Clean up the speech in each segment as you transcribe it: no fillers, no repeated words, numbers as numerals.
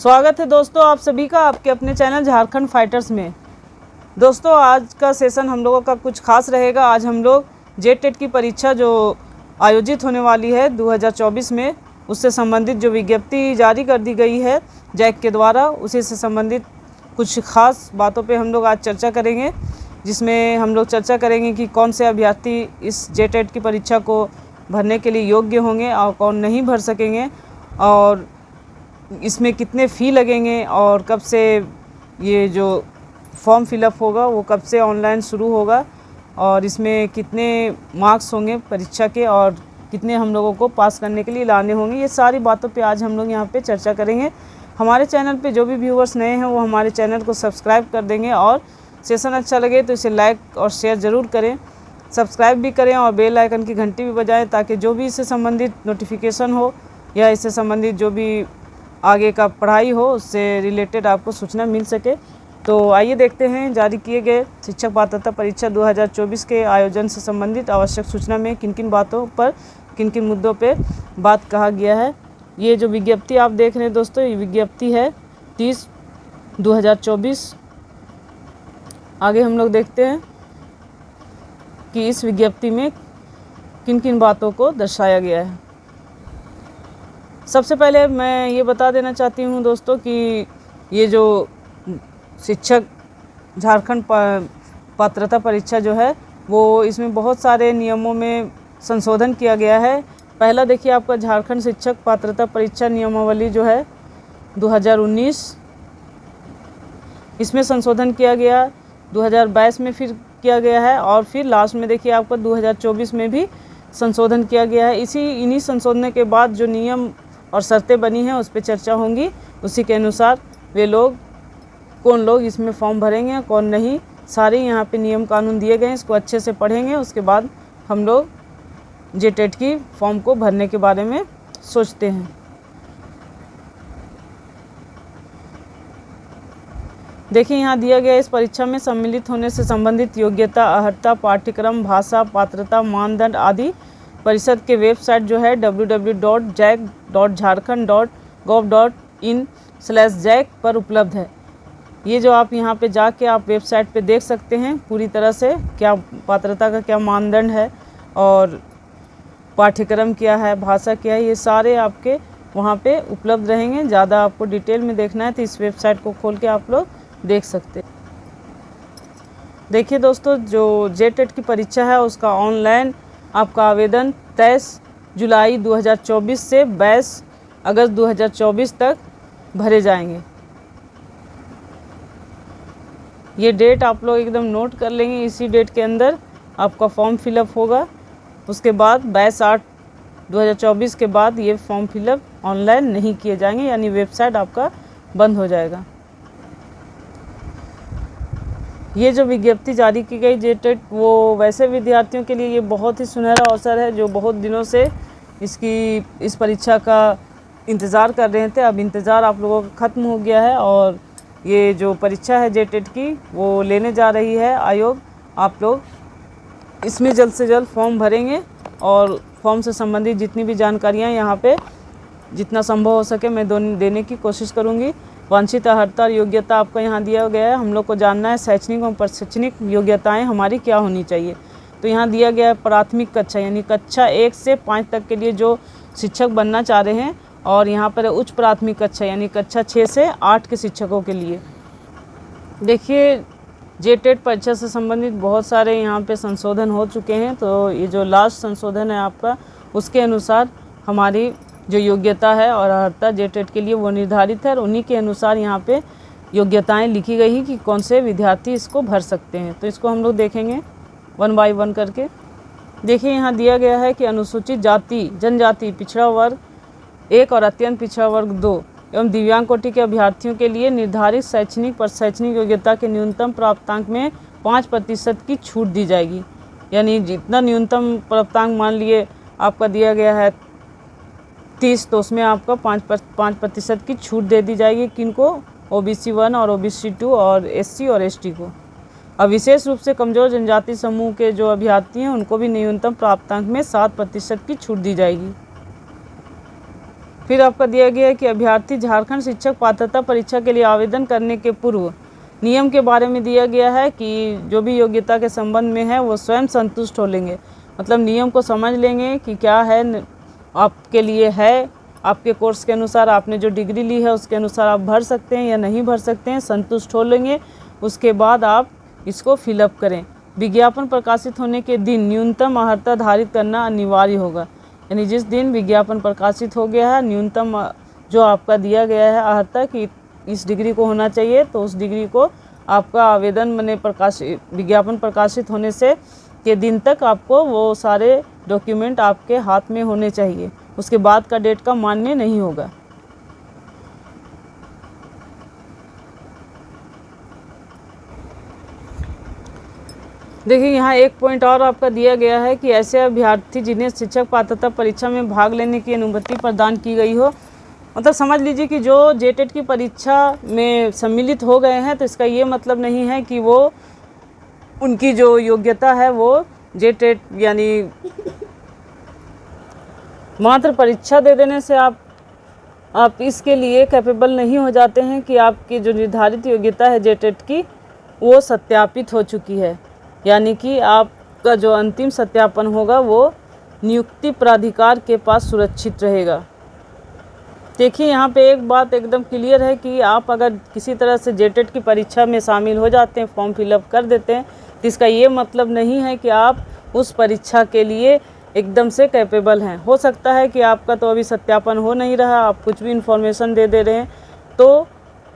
स्वागत है दोस्तों आप सभी का आपके अपने चैनल झारखंड फाइटर्स में। दोस्तों आज का सेशन हम लोगों का कुछ खास रहेगा। आज हम लोग जेट टेट की परीक्षा जो आयोजित होने वाली है 2024 में, उससे संबंधित जो विज्ञप्ति जारी कर दी गई है जैक के द्वारा, उसी से संबंधित कुछ खास बातों पे हम लोग आज चर्चा करेंगे, जिसमें हम लोग चर्चा करेंगे कि कौन से अभ्यर्थी इस जेट टेट की परीक्षा को भरने के लिए योग्य होंगे और कौन नहीं भर सकेंगे, और इसमें कितने फ़ी लगेंगे, और कब से ये जो फॉर्म फिलअप होगा वो कब से ऑनलाइन शुरू होगा, और इसमें कितने मार्क्स होंगे परीक्षा के और कितने हम लोगों को पास करने के लिए लाने होंगे। ये सारी बातों पे आज हम लोग यहाँ पे चर्चा करेंगे। हमारे चैनल पे जो भी व्यूअर्स नए हैं वो हमारे चैनल को सब्सक्राइब कर देंगे, और सेशन अच्छा लगे तो इसे लाइक और शेयर ज़रूर करें, सब्सक्राइब भी करें और बेल आइकन की घंटी भी बजाएं, ताकि जो भी इससे संबंधित नोटिफिकेशन हो या इससे संबंधित जो भी आगे का पढ़ाई हो उससे रिलेटेड आपको सूचना मिल सके। तो आइए देखते हैं जारी किए गए शिक्षक पात्रता परीक्षा 2024 के आयोजन से संबंधित आवश्यक सूचना में किन किन बातों पर, किन किन मुद्दों पे बात कहा गया है। ये जो विज्ञप्ति आप देख रहे हैं दोस्तों, ये विज्ञप्ति है 30/2024। आगे हम लोग देखते हैं कि इस विज्ञप्ति में किन किन बातों को दर्शाया गया है। सबसे पहले मैं ये बता देना चाहती हूँ दोस्तों कि ये जो शिक्षक झारखंड पात्रता परीक्षा जो है वो, इसमें बहुत सारे नियमों में संशोधन किया गया है। पहला देखिए आपका झारखंड शिक्षक पात्रता परीक्षा नियमावली जो है 2019, इसमें संशोधन किया गया। 2022 में फिर किया गया है, और फिर लास्ट में देखिए आपका 2024 में भी संशोधन किया गया है। इन्हीं संशोधन के बाद जो नियम और शर्तें बनी हैं उस पर चर्चा होंगी। उसी के अनुसार वे लोग, कौन लोग इसमें फॉर्म भरेंगे कौन नहीं, सारे यहाँ पे नियम कानून दिए गए हैं। इसको अच्छे से पढ़ेंगे, उसके बाद हम लोग जेट टेट की फॉर्म को भरने के बारे में सोचते हैं। देखिए यहाँ दिया गया, इस परीक्षा में सम्मिलित होने से संबंधित योग्यता, अर्हता, पाठ्यक्रम, भाषा, पात्रता, मानदंड आदि परिषद के वेबसाइट जो है www.jac.gov.in/jac पर उपलब्ध है। ये जो आप यहाँ पे जाके आप वेबसाइट पे देख सकते हैं पूरी तरह से क्या पात्रता का क्या मानदंड है, और पाठ्यक्रम क्या है, भाषा क्या है, ये सारे आपके वहाँ पे उपलब्ध रहेंगे। ज़्यादा आपको डिटेल में देखना है तो इस वेबसाइट को खोल के आप लोग देख सकते हैं। देखिए दोस्तों, जो जेट टेट की परीक्षा है उसका ऑनलाइन आपका आवेदन 23 जुलाई 2024 से 22 अगस्त 2024 तक भरे जाएंगे। ये डेट आप लोग एकदम नोट कर लेंगे। इसी डेट के अंदर आपका फॉर्म फिलअप होगा। उसके बाद 22/8/2024 के बाद ये फॉर्म फिलअप ऑनलाइन नहीं किए जाएंगे, यानी वेबसाइट आपका बंद हो जाएगा। ये जो विज्ञप्ति जारी की गई जेट टेट, वो वैसे विद्यार्थियों के लिए ये बहुत ही सुनहरा अवसर है जो बहुत दिनों से इस परीक्षा का इंतज़ार कर रहे थे। अब इंतज़ार आप लोगों का ख़त्म हो गया है, और ये जो परीक्षा है जेट टेट की वो लेने जा रही है आयोग। आप लोग इसमें जल्द से जल्द फॉर्म भरेंगे, और फॉर्म से संबंधित जितनी भी जानकारियाँ यहाँ पे जितना संभव हो सके मैं देने की कोशिश करूँगी। वांछित अर्हता और योग्यता आपका यहाँ दिया गया है। हम लोग को जानना है शैक्षणिक और प्रशैक्षणिक योग्यताएं हमारी क्या होनी चाहिए। तो यहाँ दिया गया है प्राथमिक कक्षा यानी कक्षा 1 से 5 तक के लिए जो शिक्षक बनना चाह रहे हैं, और यहाँ पर उच्च प्राथमिक कक्षा यानी कक्षा 6 से 8 के शिक्षकों के लिए। देखिए जेट टेट परीक्षा से संबंधित बहुत सारे यहाँ पे संशोधन हो चुके हैं। तो ये जो लास्ट संशोधन है आपका, उसके अनुसार हमारी जो योग्यता है और अर्हता जेट टेट के लिए वो निर्धारित है, और उन्हीं के अनुसार यहाँ पे योग्यताएं लिखी गई हैं कि कौन से विद्यार्थी इसको भर सकते हैं। तो इसको हम लोग देखेंगे 1 बाय 1 करके। देखिए यहाँ दिया गया है कि अनुसूचित जाति जनजाति पिछड़ा वर्ग 1 और अत्यंत पिछड़ा वर्ग 2 एवं दिव्यांग कोटि के अभ्यर्थियों के लिए निर्धारित शैक्षणिक पर शैक्षणिक योग्यता के न्यूनतम प्राप्तांक में 5% की छूट दी जाएगी। यानी जितना न्यूनतम प्राप्तांक मान लिए आपका दिया गया है 30, तो उसमें आपका 5% की छूट दे दी जाएगी। किनको? OBC 1 और OBC 2 और SC और ST को। अब विशेष रूप से कमज़ोर जनजाति समूह के जो अभ्यर्थी हैं उनको भी न्यूनतम प्राप्तांक में 7% की छूट दी जाएगी। फिर आपका दिया गया है कि अभ्यर्थी झारखंड शिक्षक पात्रता परीक्षा के लिए आवेदन करने के पूर्व नियम के बारे में दिया गया है कि जो भी योग्यता के संबंध में है वो स्वयं संतुष्ट हो लेंगे, मतलब नियम को समझ लेंगे कि क्या है आपके लिए है, आपके कोर्स के अनुसार आपने जो डिग्री ली है उसके अनुसार आप भर सकते हैं या नहीं भर सकते हैं, संतुष्ट हो लेंगे। उसके बाद आप इसको फिलअप करें। विज्ञापन प्रकाशित होने के दिन न्यूनतम अर्हता धारित करना अनिवार्य होगा, यानी जिस दिन विज्ञापन प्रकाशित हो गया है न्यूनतम जो आपका दिया गया है अर्हता कि इस डिग्री को होना चाहिए, तो उस डिग्री को आपका आवेदन में विज्ञापन प्रकाशित होने से के दिन तक आपको वो सारे डॉक्यूमेंट आपके हाथ में होने चाहिए। उसके बाद का डेट का मान्य नहीं होगा। देखिए यहाँ एक पॉइंट और आपका दिया गया है कि ऐसे अभ्यर्थी जिन्हें शिक्षक पात्रता परीक्षा में भाग लेने की अनुमति प्रदान की गई हो, मतलब समझ लीजिए कि जो जेटेट की परीक्षा में सम्मिलित हो गए हैं, तो इसका ये मतलब नहीं है कि वो उनकी जो योग्यता है वो जेटेट यानी मात्र परीक्षा दे देने से आप इसके लिए कैपेबल नहीं हो जाते हैं कि आपकी जो निर्धारित योग्यता है जेटेट की वो सत्यापित हो चुकी है, यानी कि आपका जो अंतिम सत्यापन होगा वो नियुक्ति प्राधिकार के पास सुरक्षित रहेगा। देखिए यहाँ पे एक बात एकदम क्लियर है कि आप अगर किसी तरह से जेटेट की परीक्षा में शामिल हो जाते हैं, फॉर्म फिलअप कर देते हैं, तो इसका ये मतलब नहीं है कि आप उस परीक्षा के लिए एकदम से कैपेबल हैं। हो सकता है कि आपका तो अभी सत्यापन हो नहीं रहा, आप कुछ भी इन्फॉर्मेशन दे रहे हैं, तो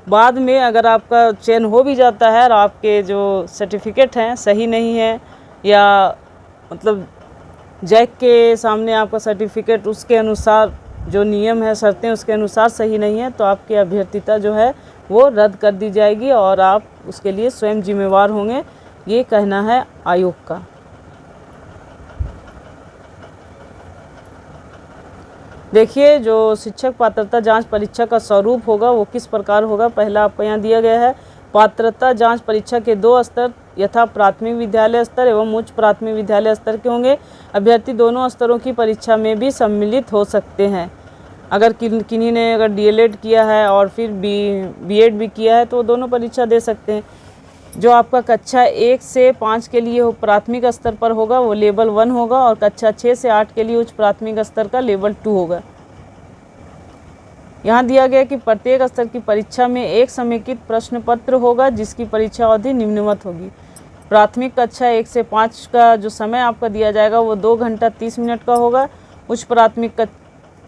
बाद में अगर आपका चयन हो भी जाता है और आपके जो सर्टिफिकेट हैं सही नहीं है, या मतलब जैक के सामने आपका सर्टिफिकेट उसके अनुसार जो नियम है शर्तें उसके अनुसार सही नहीं है, तो आपकी अभ्यर्थिता जो है वो रद्द कर दी जाएगी और आप उसके लिए स्वयं जिम्मेवार होंगे, ये कहना है आयोग का। देखिए जो शिक्षक पात्रता जांच परीक्षा का स्वरूप होगा वो किस प्रकार होगा। पहला आपको यहाँ दिया गया है, पात्रता जांच परीक्षा के 2 स्तर यथा प्राथमिक विद्यालय स्तर एवं उच्च प्राथमिक विद्यालय स्तर के होंगे। अभ्यर्थी दोनों स्तरों की परीक्षा में भी सम्मिलित हो सकते हैं। अगर किन्हीं ने अगर डीएलएड किया है और फिर बीएड भी किया है तो दोनों परीक्षा दे सकते हैं। जो आपका कक्षा 1 से 5 के लिए प्राथमिक स्तर पर होगा वो लेवल 1 होगा, और कक्षा 6 से 8 के लिए उच्च प्राथमिक स्तर का लेवल 2 होगा। यहाँ दिया गया कि प्रत्येक स्तर की परीक्षा में एक समेकित प्रश्न पत्र होगा जिसकी परीक्षा अवधि निम्नवत होगी। प्राथमिक कक्षा 1 से 5 का जो समय आपका दिया जाएगा वो 2 घंटा 30 मिनट का होगा। उच्च प्राथमिक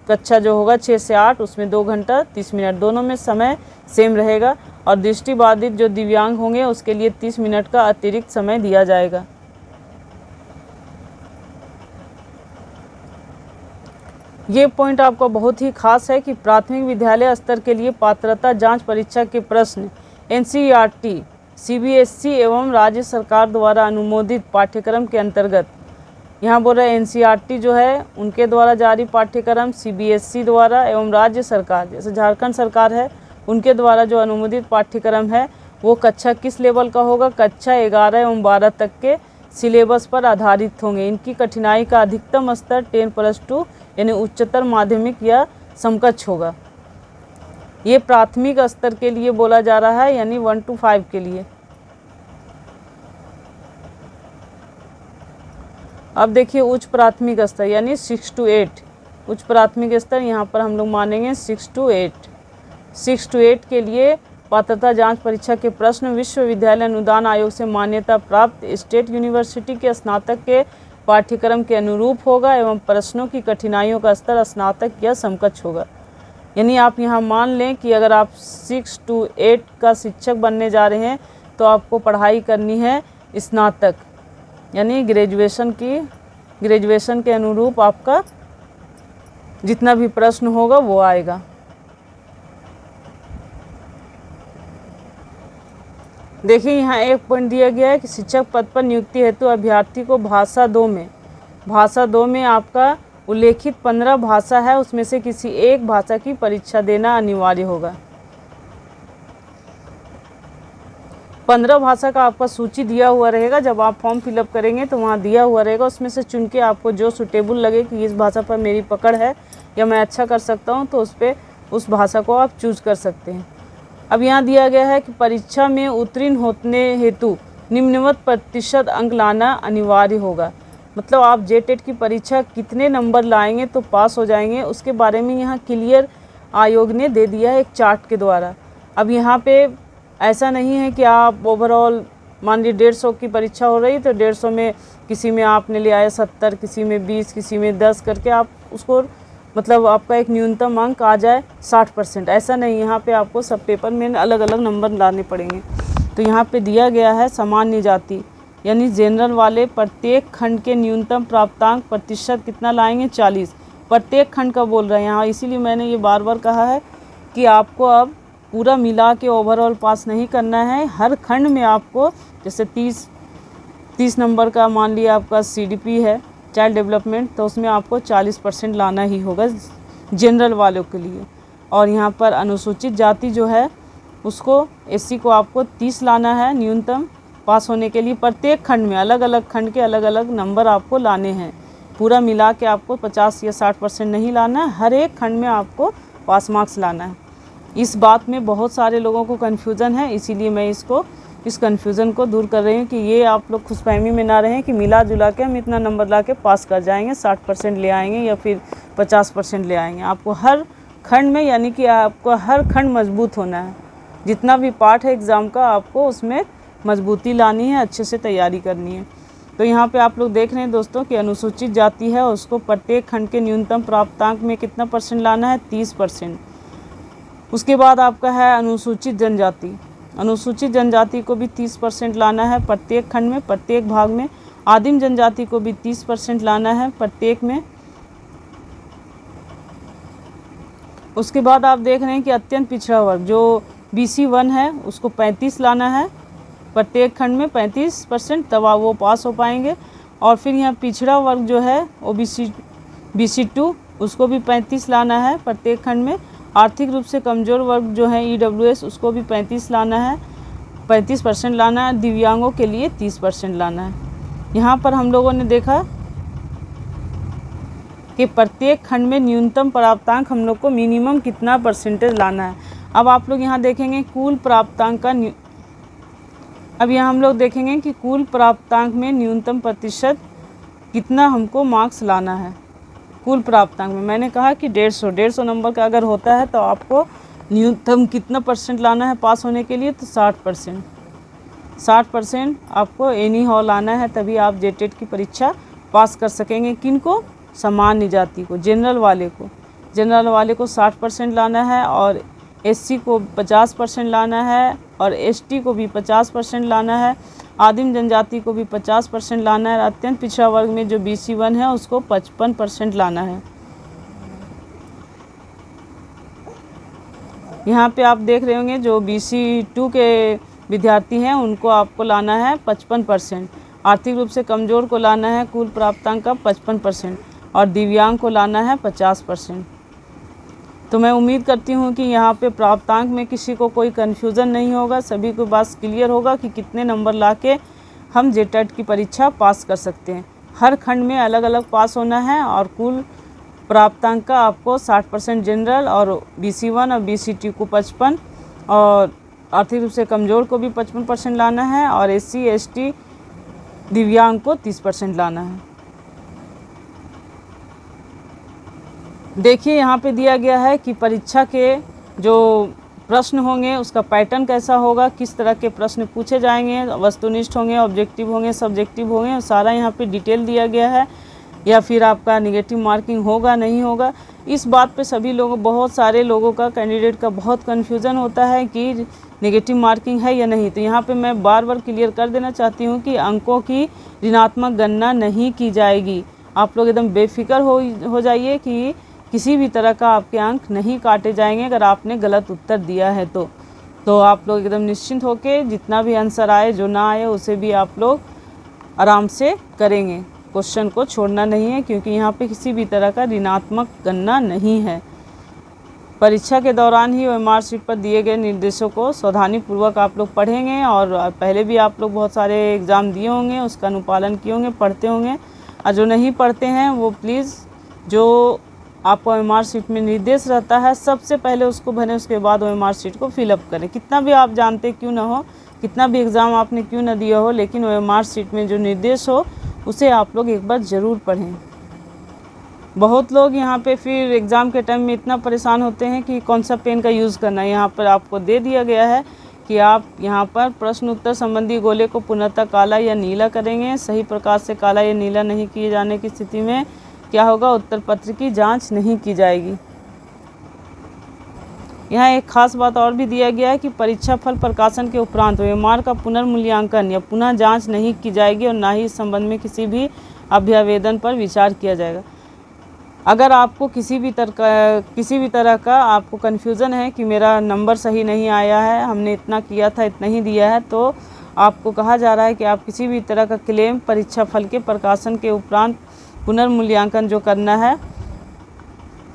कक्षा जो होगा 6 से 8 उसमें 2 घंटा 30 मिनट, दोनों में समय सेम रहेगा। और दृष्टिबाधित जो दिव्यांग होंगे उसके लिए 30 मिनट का अतिरिक्त समय दिया जाएगा। ये पॉइंट आपका बहुत ही खास है कि प्राथमिक विद्यालय स्तर के लिए पात्रता जांच परीक्षा के प्रश्न एनसीईआरटी, सीबीएसई एवं राज्य सरकार द्वारा अनुमोदित पाठ्यक्रम के अंतर्गत, यहाँ बोल रहे हैं एनसीईआरटी जो है उनके द्वारा जारी पाठ्यक्रम, सीबीएसई द्वारा एवं राज्य सरकार जैसे झारखंड सरकार है उनके द्वारा जो अनुमोदित पाठ्यक्रम है वो कक्षा किस लेवल का होगा, कक्षा 11 एवं 12 तक के सिलेबस पर आधारित होंगे। इनकी कठिनाई का अधिकतम स्तर 10+2 यानी उच्चतर माध्यमिक या समकक्ष होगा। ये प्राथमिक स्तर के लिए बोला जा रहा है, यानी 1 to 5 के लिए। अब देखिए उच्च प्राथमिक स्तर यानी 6 to 8, उच्च प्राथमिक स्तर यहाँ पर हम लोग मानेंगे 6 to 8। 6 to 8 के लिए पात्रता जांच परीक्षा के प्रश्न विश्वविद्यालय अनुदान आयोग से मान्यता प्राप्त स्टेट यूनिवर्सिटी के स्नातक के पाठ्यक्रम के अनुरूप होगा एवं प्रश्नों की कठिनाइयों का स्तर स्नातक या समकक्ष होगा। यानी आप यहाँ मान लें कि अगर आप 6 to 8 का शिक्षक बनने जा रहे हैं तो आपको पढ़ाई करनी है स्नातक यानी ग्रेजुएशन के अनुरूप आपका जितना भी प्रश्न होगा वो आएगा। देखिए यहाँ एक पॉइंट दिया गया है कि शिक्षक पद पर नियुक्ति हेतु अभ्यर्थी को भाषा 2 में आपका उल्लेखित 15 भाषा है उसमें से किसी एक भाषा की परीक्षा देना अनिवार्य होगा। 15 भाषा का आपका सूची दिया हुआ रहेगा, जब आप फॉर्म फिलअप करेंगे तो वहाँ दिया हुआ रहेगा, उसमें से चुन के आपको जो सूटेबल लगे कि इस भाषा पर मेरी पकड़ है या मैं अच्छा कर सकता हूँ, तो उस भाषा को आप चूज कर सकते हैं। अब यहाँ दिया गया है कि परीक्षा में उत्तीर्ण होने हेतु निम्नवत प्रतिशत अंक लाना अनिवार्य होगा। मतलब आप जेटेट की परीक्षा कितने नंबर लाएंगे तो पास हो जाएंगे, उसके बारे में यहाँ क्लियर आयोग ने दे दिया है एक चार्ट के द्वारा। अब यहाँ पे ऐसा नहीं है कि आप ओवरऑल मान लीजिए 150 की परीक्षा हो रही तो 150 में किसी में आपने ले आया 70, किसी में 20, किसी में 10 करके आप उसको मतलब आपका एक न्यूनतम अंक आ जाए 60%, ऐसा नहीं। यहाँ पे आपको सब पेपर में अलग अलग नंबर लाने पड़ेंगे। तो यहाँ पे दिया गया है सामान्य जाति यानी जनरल वाले प्रत्येक खंड के न्यूनतम प्राप्तांक प्रतिशत कितना लाएंगे, 40। प्रत्येक खंड का बोल रहे हैं यहाँ, इसीलिए मैंने ये बार बार कहा है कि आपको अब पूरा मिला के ओवरऑल पास नहीं करना है। हर खंड में आपको जैसे 30 नंबर का मान लिया आपका CDP है चाइल्ड डेवलपमेंट, तो उसमें आपको 40% लाना ही होगा जनरल वालों के लिए। और यहाँ पर अनुसूचित जाति जो है उसको SC को आपको 30 लाना है न्यूनतम पास होने के लिए। प्रत्येक खंड में अलग अलग खंड के अलग अलग नंबर आपको लाने हैं, पूरा मिला के आपको 50 या 60% नहीं लाना है, हर एक खंड में आपको पास मार्क्स लाना है। इस बात में बहुत सारे लोगों को कन्फ्यूज़न है, इसीलिए मैं इस कन्फ्यूज़न को दूर कर रही हूँ कि ये आप लोग खुशफहमी में ना रहें कि मिला जुला के हम इतना नंबर ला के पास कर जाएंगे, 60% ले आएंगे या फिर 50% ले आएंगे। आपको हर खंड में यानी कि आपको हर खंड मजबूत होना है। जितना भी पार्ट है एग्ज़ाम का आपको उसमें मजबूती लानी है, अच्छे से तैयारी करनी है। तो यहाँ पे आप लोग देख रहे हैं दोस्तों कि अनुसूचित जाति है उसको प्रत्येक खंड के न्यूनतम प्राप्तांक में कितना % लाना है, 30%। उसके बाद आपका है अनुसूचित जनजाति। अनुसूचित जनजाति को भी 30% लाना है प्रत्येक खंड में, प्रत्येक भाग में। आदिम जनजाति को भी 30% लाना है प्रत्येक में। उसके बाद आप देख रहे हैं कि अत्यंत पिछड़ा वर्ग जो BC1 है उसको 35 लाना है प्रत्येक खंड में, 35%, तब वो पास हो पाएंगे। और फिर यहाँ पिछड़ा वर्ग जो है BC2 उसको भी 35 लाना है प्रत्येक खंड में। आर्थिक रूप से कमज़ोर वर्ग जो है EWS उसको भी 35 लाना है, 35% लाना है। दिव्यांगों के लिए 30% लाना है। यहाँ पर हम लोगों ने देखा कि प्रत्येक खंड में न्यूनतम प्राप्तांक हम लोग को मिनिमम कितना % लाना है। अब आप लोग यहाँ देखेंगे कुल प्राप्तांक का अब यहाँ हम लोग देखेंगे कि कुल प्राप्तांक में न्यूनतम प्रतिशत कितना हमको मार्क्स लाना है। कुल प्राप्तांक में मैंने कहा कि 150 नंबर का अगर होता है तो आपको न्यूनतम कितना % लाना है पास होने के लिए, तो 60%। 60% आपको एनी हाउ लाना है, तभी आप जेटेट की परीक्षा पास कर सकेंगे। किनको? सामान्य जाति को, जनरल वाले को। जनरल वाले को 60% लाना है और SC को 50% लाना है और ST को भी 50% लाना है। आदिम जनजाति को भी 50% लाना है। अत्यंत पिछड़ा वर्ग में जो BC1 है उसको 55% लाना है। यहाँ पे आप देख रहे होंगे जो BC2 के विद्यार्थी हैं उनको आपको लाना है 55%। आर्थिक रूप से कमज़ोर को लाना है कुल प्राप्तांक का 55% और दिव्यांग को लाना है 50%। तो मैं उम्मीद करती हूँ कि यहाँ पे प्राप्तांक में किसी को कोई कन्फ्यूज़न नहीं होगा, सभी को बस क्लियर होगा कि कितने नंबर लाके हम जेटेट की परीक्षा पास कर सकते हैं। हर खंड में अलग अलग पास होना है और कुल प्राप्तांक का आपको 60% जनरल और BC1 और BC2 को 55 और आर्थिक रूप से कमज़ोर को भी 55% लाना है और SC ST दिव्यांग को 30% लाना है। देखिए यहाँ पे दिया गया है कि परीक्षा के जो प्रश्न होंगे उसका पैटर्न कैसा होगा, किस तरह के प्रश्न पूछे जाएंगे, वस्तुनिष्ठ होंगे, ऑब्जेक्टिव होंगे, सब्जेक्टिव होंगे, सारा यहाँ पे डिटेल दिया गया है। या फिर आपका नेगेटिव मार्किंग होगा नहीं होगा, इस बात पे सभी लोगों बहुत सारे लोगों का कैंडिडेट का बहुत कन्फ्यूज़न होता है कि नेगेटिव मार्किंग है या नहीं। तो यहाँ पे मैं बार बार क्लियर कर देना चाहती हूँ कि अंकों की ऋणात्मक गणना नहीं की जाएगी। आप लोग एकदम बेफिक्र हो जाइए कि किसी भी तरह का आपके अंक नहीं काटे जाएंगे अगर आपने गलत उत्तर दिया है तो आप लोग एकदम निश्चिंत होकर जितना भी आंसर आए जो ना आए उसे भी आप लोग आराम से करेंगे। क्वेश्चन को छोड़ना नहीं है क्योंकि यहाँ पे किसी भी तरह का ऋणात्मक गणना नहीं है। परीक्षा के दौरान ही OMR शीट पर दिए गए निर्देशों को सावधानीपूर्वक आप लोग पढ़ेंगे और पहले भी आप लोग बहुत सारे एग्ज़ाम दिए होंगे, उसका अनुपालन किए होंगे, पढ़ते होंगे। और जो नहीं पढ़ते हैं वो प्लीज़ जो आपको OMR शीट में निर्देश रहता है, सबसे पहले उसको भरें, उसके बाद OMR शीट को फिलअप करें। कितना भी आप जानते क्यों ना हो, कितना भी एग्ज़ाम आपने क्यों ना दिया हो, लेकिन OMR शीट में जो निर्देश हो उसे आप लोग एक बार ज़रूर पढ़ें। बहुत लोग यहाँ पे फिर एग्ज़ाम के टाइम में इतना परेशान होते हैं कि कौन सा पेन का यूज़ करना है। यहाँ पर आपको दे दिया गया है कि आप यहाँ पर प्रश्न उत्तर संबंधी गोले को पुनः काला या नीला करेंगे। सही प्रकार से काला या नीला नहीं किए जाने की स्थिति में क्या होगा, उत्तर पत्र की जांच नहीं की जाएगी। यहाँ एक खास बात और भी दिया गया है कि परीक्षा फल प्रकाशन के उपरांत OMR का पुनर्मूल्यांकन या पुनः जांच नहीं की जाएगी और ना ही इस संबंध में किसी भी अभ्यावेदन पर विचार किया जाएगा। अगर आपको किसी भी तरह का आपको कन्फ्यूज़न है कि मेरा नंबर सही नहीं आया है, हमने इतना किया था इतना ही दिया है, तो आपको कहा जा रहा है कि आप किसी भी तरह का क्लेम परीक्षा फल के प्रकाशन के उपरांत पुनर्मूल्यांकन जो करना है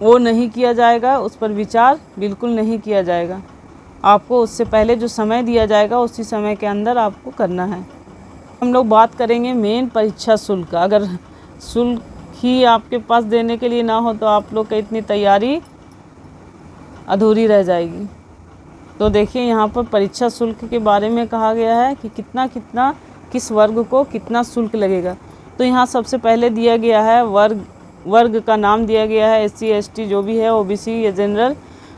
वो नहीं किया जाएगा, उस पर विचार बिल्कुल नहीं किया जाएगा। आपको उससे पहले जो समय दिया जाएगा उसी समय के अंदर आपको करना है। हम लोग बात करेंगे मेन परीक्षा शुल्क। अगर शुल्क ही आपके पास देने के लिए ना हो तो आप लोग की इतनी तैयारी अधूरी रह जाएगी। तो देखिए यहाँ पर परीक्षा शुल्क के बारे में कहा गया है कि कितना किस वर्ग को कितना शुल्क लगेगा। तो यहाँ सबसे पहले दिया गया है वर्ग का नाम दिया गया है, SC ST जो भी है, OBC या जनरल।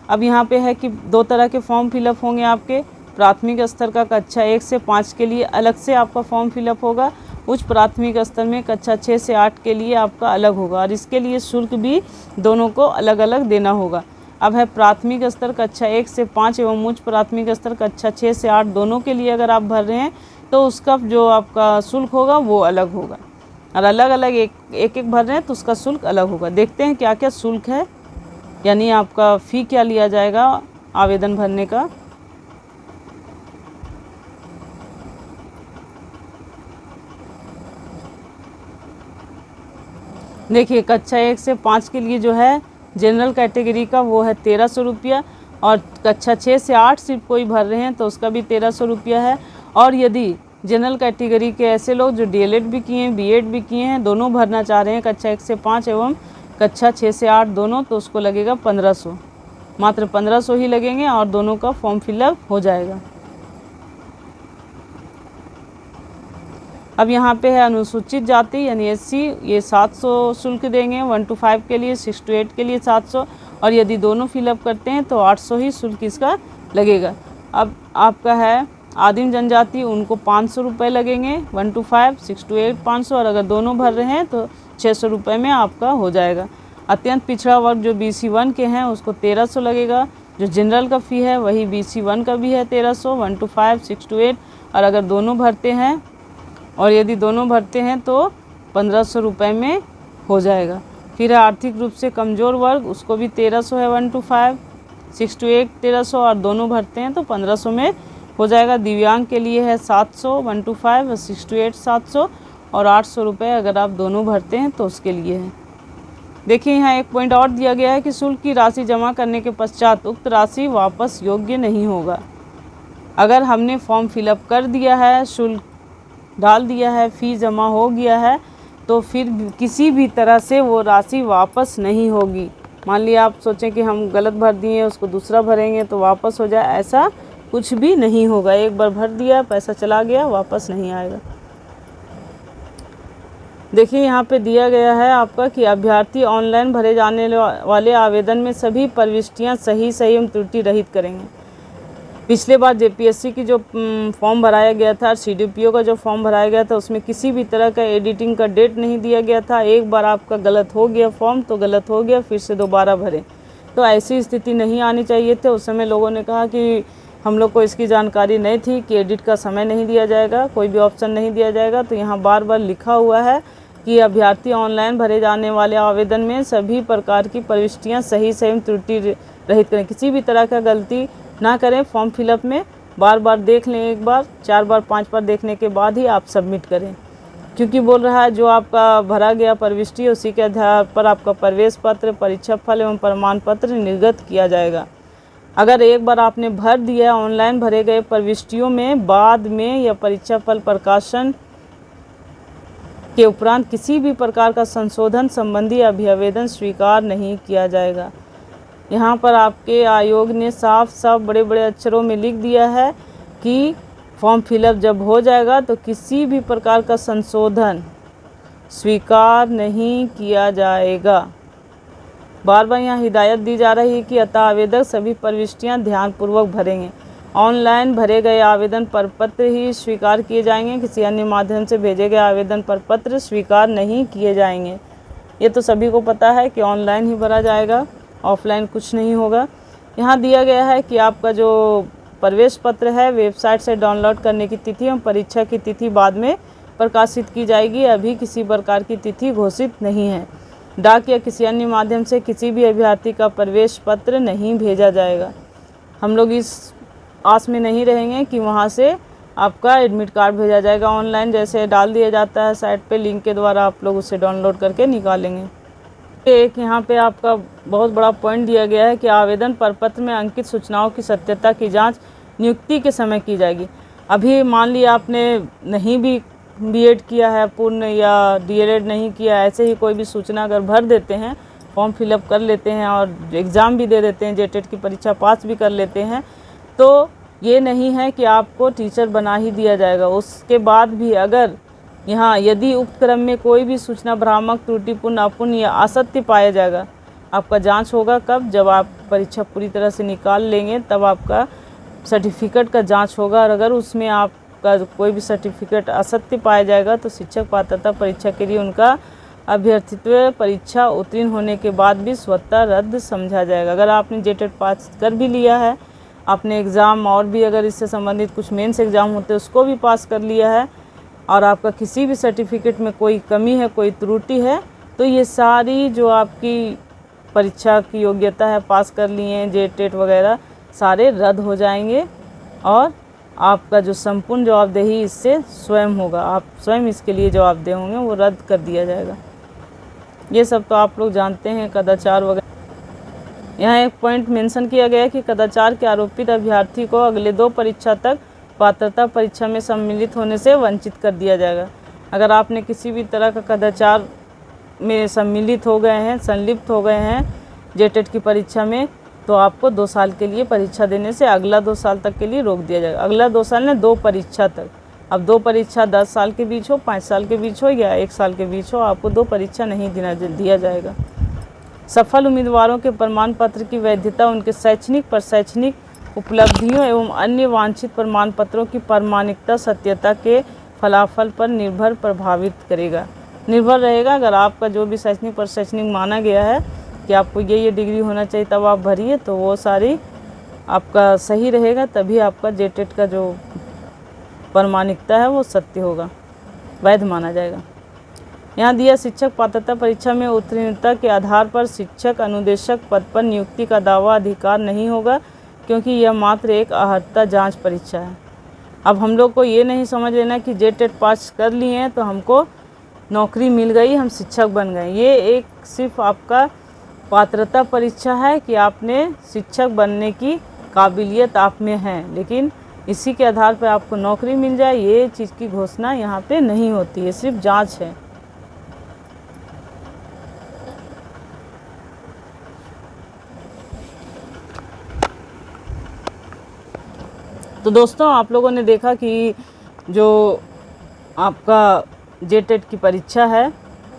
अब यहाँ पे है कि 2 तरह के फॉर्म फिलअप होंगे आपके। प्राथमिक स्तर का कक्षा 1 से 5 के लिए अलग से आपका फॉर्म फिलअप होगा। उच्च प्राथमिक स्तर में कक्षा 6 से 8 के लिए आपका अलग होगा और इसके लिए शुल्क भी दोनों को अलग अलग देना होगा। अब है प्राथमिक स्तर कक्षा 1 से 5 एवं उच्च प्राथमिक स्तर कक्षा 6 से 8 दोनों के लिए अगर आप भर रहे हैं तो उसका जो आपका शुल्क होगा वो अलग होगा, और अलग अलग एक भर रहे हैं तो उसका शुल्क अलग होगा। देखते हैं क्या क्या शुल्क है, यानी आपका फ़ी क्या लिया जाएगा आवेदन भरने का। देखिए कक्षा 1 से 5 के लिए जो है जनरल कैटेगरी का वो है 1300 रुपया, और कक्षा 6 से 8 सिर्फ कोई भर रहे हैं तो उसका भी 1300 रुपया है। और यदि जनरल कैटेगरी के ऐसे लोग जो DLED भी किए हैं, B.Ed भी किए हैं, दोनों भरना चाह रहे हैं कक्षा 1 से 5 एवं कक्षा 6 से 8 दोनों, तो उसको लगेगा 1500, मात्र 1500 ही लगेंगे और दोनों का फॉर्म फिलअप हो जाएगा। अब यहाँ पे है अनुसूचित जाति यानी SC, ये 700 शुल्क देंगे 1 to 5 के लिए, 6 to 8 के लिए 700, और यदि दोनों फिलअप करते हैं तो 800 ही शुल्क इसका लगेगा। अब आपका है आदिम जनजाति, उनको 500 रुपये लगेंगे 1 to 5, 6 to 8 500, और अगर दोनों भर रहे हैं तो 600 रुपये में आपका हो जाएगा। अत्यंत पिछड़ा वर्ग जो BC 1 के हैं उसको 1300 लगेगा। जो जनरल का फ़ी है वही BC 1 का भी है 1300, 1 to 5, 6 to 8, और अगर दोनों भरते हैं और यदि दोनों भरते हैं तो 1500 रुपये में हो जाएगा। फिर है आर्थिक रूप से कमज़ोर वर्ग, उसको भी 1300 है 1 to 5, 6 to 8 1300, और दोनों भरते हैं तो 1500 में हो जाएगा। दिव्यांग के लिए है 700 1 to 5 और 6 to 8 700, और 800 रुपये अगर आप दोनों भरते हैं तो उसके लिए है। देखिए यहाँ एक पॉइंट और दिया गया है कि शुल्क की राशि जमा करने के पश्चात उक्त राशि वापस योग्य नहीं होगा। अगर हमने फॉर्म फिलअप कर दिया है, शुल्क डाल दिया है, फ़ी जमा हो गया है, तो फिर किसी भी तरह से वो राशि वापस नहीं होगी। मान लिया आप सोचें कि हम गलत भर दिए, उसको दूसरा भरेंगे तो वापस हो जाए, ऐसा कुछ भी नहीं होगा। एक बार भर दिया, पैसा चला गया, वापस नहीं आएगा। देखिए यहाँ पे दिया गया है आपका कि अभ्यर्थी ऑनलाइन भरे जाने वाले आवेदन में सभी प्रविष्टियाँ सही एवं त्रुटि रहित करेंगे। पिछले बार JPSC की जो फॉर्म भराया गया था, CDPO का जो फॉर्म भराया गया था, उसमें किसी भी तरह का एडिटिंग का डेट नहीं दिया गया था। एक बार आपका गलत हो गया फॉर्म तो गलत हो गया, फिर से दोबारा भरें, तो ऐसी स्थिति नहीं आनी चाहिए थे। उस समय लोगों ने कहा कि हम लोग को इसकी जानकारी नहीं थी कि एडिट का समय नहीं दिया जाएगा, कोई भी ऑप्शन नहीं दिया जाएगा। तो यहाँ बार बार लिखा हुआ है कि अभ्यर्थी ऑनलाइन भरे जाने वाले आवेदन में सभी प्रकार की प्रविष्टियाँ सही एवं त्रुटि रहित करें, किसी भी तरह का गलती ना करें। फॉर्म फिलअप में बार बार देख लें, एक बार 4 बार 5 बार देखने के बाद ही आप सबमिट करें, क्योंकि बोल रहा है जो आपका भरा गया प्रविष्टि उसी के आधार पर आपका प्रवेश पत्र, परीक्षा फल एवं प्रमाण पत्र निर्गत किया जाएगा। अगर एक बार आपने भर दिया ऑनलाइन भरे गए प्रविष्टियों में बाद में या परीक्षा फल प्रकाशन के उपरांत किसी भी प्रकार का संशोधन संबंधी अभिआवेदन स्वीकार नहीं किया जाएगा। यहाँ पर आपके आयोग ने साफ साफ बड़े बड़े अक्षरों में लिख दिया है कि फॉर्म फिलअप जब हो जाएगा तो किसी भी प्रकार का संशोधन स्वीकार नहीं किया जाएगा। बार बार यहाँ हिदायत दी जा रही है कि अतः आवेदक सभी प्रविष्टियाँ ध्यानपूर्वक भरेंगे। ऑनलाइन भरे गए आवेदन प्रपत्र ही स्वीकार किए जाएंगे, किसी अन्य माध्यम से भेजे गए आवेदन प्रपत्र स्वीकार नहीं किए जाएंगे। ये तो सभी को पता है कि ऑनलाइन ही भरा जाएगा, ऑफलाइन कुछ नहीं होगा। यहाँ दिया गया है कि आपका जो प्रवेश पत्र है वेबसाइट से डाउनलोड करने की तिथि एवं परीक्षा की तिथि बाद में प्रकाशित की जाएगी। अभी किसी प्रकार की तिथि घोषित नहीं है। डाक या किसी अन्य माध्यम से किसी भी अभ्यर्थी का प्रवेश पत्र नहीं भेजा जाएगा। हम लोग इस आस में नहीं रहेंगे कि वहाँ से आपका एडमिट कार्ड भेजा जाएगा। ऑनलाइन जैसे डाल दिया जाता है साइट पे, लिंक के द्वारा आप लोग उसे डाउनलोड करके निकालेंगे। एक यहाँ पे आपका बहुत बड़ा पॉइंट दिया गया है कि आवेदन प्रपत्र में अंकित सूचनाओं की सत्यता की जांच नियुक्ति के समय की जाएगी। अभी मान लिया आपने नहीं भी बीएड किया है पूर्ण या डीएलएड नहीं किया, ऐसे ही कोई भी सूचना अगर भर देते हैं, फॉर्म फिलअप कर लेते हैं और एग्ज़ाम भी दे देते हैं, जेटेट की परीक्षा पास भी कर लेते हैं, तो ये नहीं है कि आपको टीचर बना ही दिया जाएगा। उसके बाद भी अगर यहाँ यदि उक्त क्रम में कोई भी सूचना भ्रामक, त्रुटिपूर्ण, अपूर्ण या असत्य पाया जाएगा, आपका जांच होगा कब? जब आप परीक्षा पूरी तरह से निकाल लेंगे तब आपका सर्टिफिकेट का जांच होगा। और अगर उसमें आपका कोई भी सर्टिफिकेट असत्य पाया जाएगा तो शिक्षक पात्रता परीक्षा के लिए उनका अभ्यर्थित्व परीक्षा उत्तीर्ण होने के बाद भी स्वतः रद्द समझा जाएगा। अगर आपने जेटेट पास कर भी लिया है, आपने एग्ज़ाम और भी अगर इससे संबंधित कुछ मेंस एग्ज़ाम होते हैं उसको भी पास कर लिया है और आपका किसी भी सर्टिफिकेट में कोई कमी है, कोई त्रुटि है, तो ये सारी जो आपकी परीक्षा की योग्यता है, पास कर लिए हैं जेटेट वगैरह, सारे रद्द हो जाएंगे और आपका जो संपूर्ण जवाबदेही इससे स्वयं होगा। आप स्वयं इसके लिए जवाबदेह होंगे, वो रद्द कर दिया जाएगा। ये सब तो आप लोग जानते हैं, कदाचार वगैरह। यहाँ एक पॉइंट मेंशन किया गया है कि कदाचार के आरोपित अभ्यर्थी को अगले 2 परीक्षा तक पात्रता परीक्षा में सम्मिलित होने से वंचित कर दिया जाएगा। अगर आपने किसी भी तरह का कदाचार में सम्मिलित हो गए हैं, संलिप्त हो गए हैं जेटेट की परीक्षा में, तो आपको 2 साल के लिए परीक्षा देने से अगला 2 साल तक के लिए रोक दिया जाएगा। अगला 2 साल ने 2 परीक्षा तक। अब 2 परीक्षा 10 साल के बीच हो, 5 साल के बीच हो या 1 साल के बीच हो, आपको 2 परीक्षा नहीं दिया जाएगा। सफल उम्मीदवारों के प्रमाण पत्र की वैधता उनके शैक्षणिक, प्रशैक्षणिक उपलब्धियों एवं अन्य वांछित प्रमाण पत्रों की प्रामाणिकता, सत्यता के फलाफल पर निर्भर रहेगा। अगर आपका जो भी शैक्षणिक, प्रशैक्षणिक माना गया है कि आपको ये डिग्री होना चाहिए तब आप भरिए, तो वो सारी आपका सही रहेगा, तभी आपका जेटेट का जो प्रामाणिकता है वो सत्य होगा, वैध माना जाएगा। यहाँ दिया शिक्षक पात्रता परीक्षा में उत्तीर्णता के आधार पर शिक्षक अनुदेशक पद पर नियुक्ति का दावा अधिकार नहीं होगा, क्योंकि यह मात्र एक अर्हता जांच परीक्षा है। अब हम लोग को ये नहीं समझ लेना कि जेटेट पास कर लिए हैं तो हमको नौकरी मिल गई, हम शिक्षक बन गए। ये एक सिर्फ आपका पात्रता परीक्षा है कि आपने शिक्षक बनने की काबिलियत आप में है, लेकिन इसी के आधार पर आपको नौकरी मिल जाए, ये चीज़ की घोषणा यहाँ पे नहीं होती है, सिर्फ जांच है। तो दोस्तों, आप लोगों ने देखा कि जो आपका जेटेट की परीक्षा है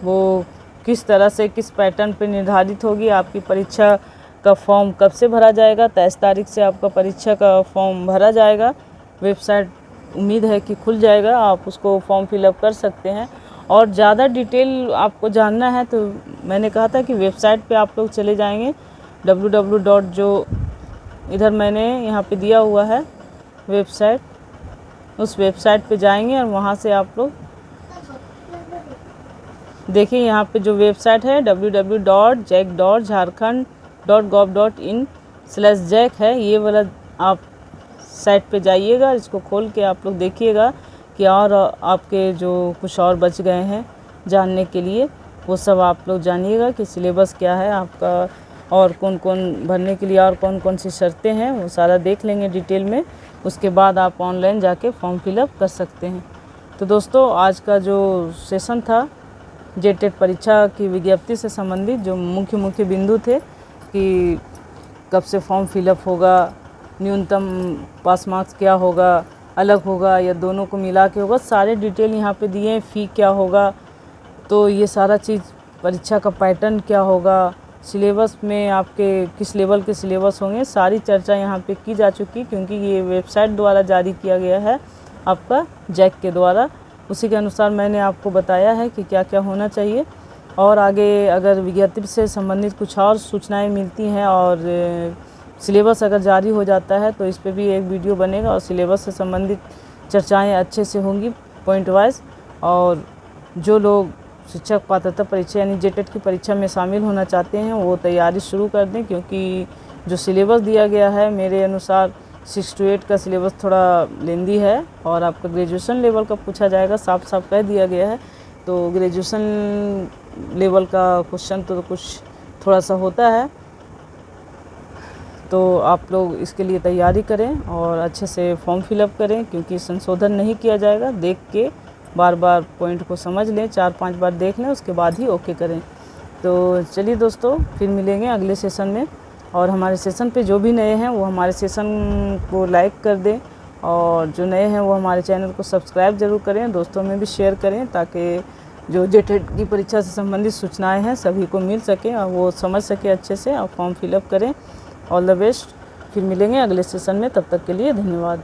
वो किस तरह से, किस पैटर्न पे निर्धारित होगी। आपकी परीक्षा का फॉर्म कब से भरा जाएगा? 23 तारीख से आपका परीक्षा का फॉर्म भरा जाएगा। वेबसाइट उम्मीद है कि खुल जाएगा, आप उसको फॉर्म फिलअप कर सकते हैं। और ज़्यादा डिटेल आपको जानना है तो मैंने कहा था कि वेबसाइट पे आप लोग चले जाएंगे, www. जो इधर मैंने यहाँ पे दिया हुआ है वेबसाइट, उस वेबसाइट पे जाएंगे और वहाँ से आप लोग देखिए, यहाँ पे जो वेबसाइट है www.jec.jharkhand.gov.in/jec है, ये वाला आप साइट पे जाइएगा, इसको खोल के आप लोग देखिएगा कि और आपके जो कुछ और बच गए हैं जानने के लिए, वो सब आप लोग जानिएगा कि सिलेबस क्या है आपका और कौन कौन भरने के लिए और कौन कौन सी शर्तें हैं, वो सारा देख लेंगे डिटेल में। उसके बाद आप ऑनलाइन जाके फॉर्म फिलअप कर सकते हैं। तो दोस्तों आज का जो सेशन था जेटेट परीक्षा की विज्ञप्ति से संबंधित जो मुख्य बिंदु थे कि कब से फॉर्म फिलअप होगा, न्यूनतम पास मार्क्स क्या होगा, अलग होगा या दोनों को मिला के होगा, सारे डिटेल यहाँ पे दिए हैं। फ़ी क्या होगा, तो ये सारा चीज़, परीक्षा का पैटर्न क्या होगा, सिलेबस में आपके किस लेवल के सिलेबस होंगे, सारी चर्चा यहाँ पे की जा चुकी, क्योंकि ये वेबसाइट द्वारा जारी किया गया है आपका जैक के द्वारा। उसी के अनुसार मैंने आपको बताया है कि क्या क्या होना चाहिए। और आगे अगर विज्ञप्ति से संबंधित कुछ और सूचनाएं मिलती हैं और सिलेबस अगर जारी हो जाता है तो इस पे भी एक वीडियो बनेगा और सिलेबस से संबंधित चर्चाएं अच्छे से होंगी पॉइंट वाइज। और जो लोग शिक्षक पात्रता परीक्षा यानी जेटेट की परीक्षा में शामिल होना चाहते हैं वो तैयारी शुरू कर दें, क्योंकि जो सिलेबस दिया गया है मेरे अनुसार 6 to 8 का सिलेबस थोड़ा लेंदी है और आपका ग्रेजुएशन लेवल का पूछा जाएगा, साफ साफ कह दिया गया है। तो ग्रेजुएशन लेवल का क्वेश्चन तो कुछ थोड़ा सा होता है, तो आप लोग इसके लिए तैयारी करें और अच्छे से फॉर्म फिलअप करें, क्योंकि संशोधन नहीं किया जाएगा। देख के बार बार पॉइंट को समझ लें, 4-5 बार देख लें, उसके बाद ही ओके करें। तो चलिए दोस्तों, फिर मिलेंगे अगले सेशन में। और हमारे सेशन पे जो भी नए हैं वो हमारे सेशन को लाइक कर दें, और जो नए हैं वो हमारे चैनल को सब्सक्राइब ज़रूर करें, दोस्तों में भी शेयर करें, ताकि जो जेटेट की परीक्षा से संबंधित सूचनाएं हैं सभी को मिल सके और वो समझ सके अच्छे से और फॉर्म फिलअप करें। All the best. फिर मिलेंगे अगले सेशन में, तब तक के लिए धन्यवाद।